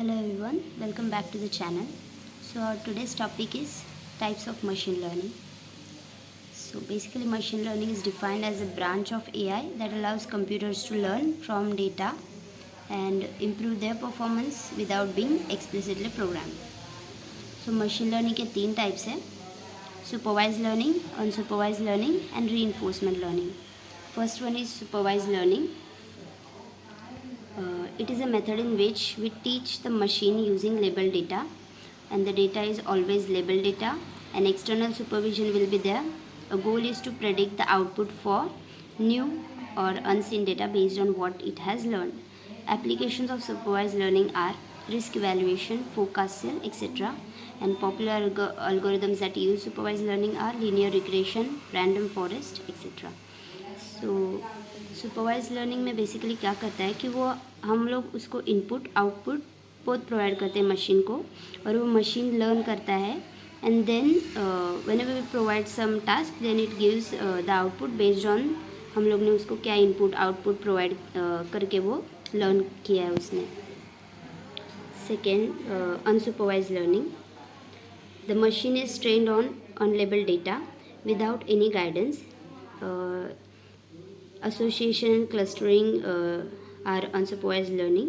Hello everyone, welcome back to the channel. So our today's topic is types of machine learning. So basically machine learning is defined as a branch of AI that allows computers to learn from data and improve their performance without being explicitly programmed. So machine learning के तीन types हैं, supervised learning, unsupervised learning and reinforcement learning. First one is supervised learning. It is a method in which we teach the machine using labeled data, and the data is always labeled data and external supervision will be there. A goal is to predict the output for new or unseen data based on what it has learned. Applications of supervised learning are risk evaluation, forecasting, etc. And popular algorithms that use supervised learning are linear regression, random forest, etc. So supervise learning में basically क्या करता है कि वो हम लोग उसको input output both provide करते हैं मशीन को, और वो मशीन लर्न करता है and then whenever we provide some task then it gives the output based on हम लोग ने उसको क्या इनपुट आउटपुट प्रोवाइड करके वो लर्न किया है उसने. Second, unsupervise learning. The machine is trained on unlabelled data without any guidance. Association and clustering are unsupervised learning,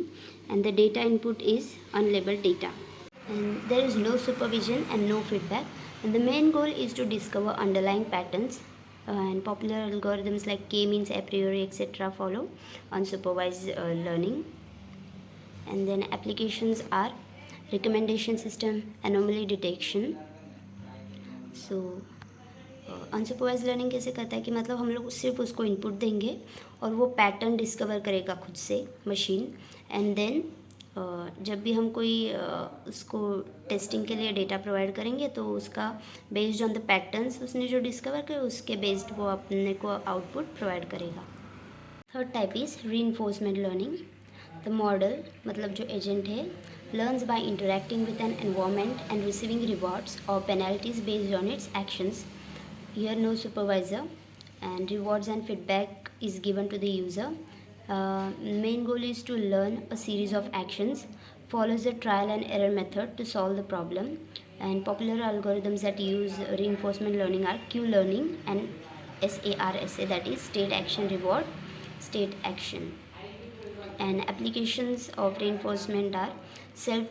and the data input is unlabeled data, and there is no supervision and no feedback, and the main goal is to discover underlying patterns, and popular algorithms like k-means, a priori, etc. follow unsupervised learning. And then applications are recommendation system, anomaly detection. So unsupervise learning कैसे करता है कि मतलब हम लोग सिर्फ उसको input देंगे और वो पैटर्न डिस्कवर करेगा खुद से मशीन, एंड देन जब भी हम कोई उसको टेस्टिंग के लिए डेटा प्रोवाइड करेंगे तो उसका बेस्ड ऑन द पैटर्न्स उसने जो डिस्कवर करे उसके बेस्ड वो अपने को आउटपुट प्रोवाइड करेगा. Third type is reinforcement learning. The model मतलब जो एजेंट है learns by interacting with an environment and receiving rewards or penalties based on its actions. Here no supervisor, and rewards and feedback is given to the user. Main goal is to learn a series of actions, follows the trial and error method to solve the problem. And popular algorithms that use reinforcement learning are Q-learning and SARSA, that is state action reward, state action. And applications of reinforcement are self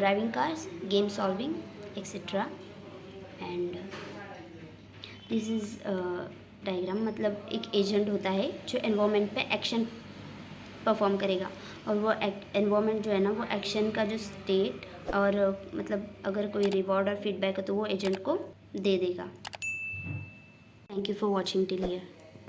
driving cars, game solving, etc. And this is diagram. मतलब एक agent होता है जो environment पे action perform करेगा, और वो environment जो है ना वो एक्शन का जो स्टेट और मतलब अगर कोई रिवॉर्ड और फीडबैक है तो वो एजेंट को दे देगा. Thank you for watching till here.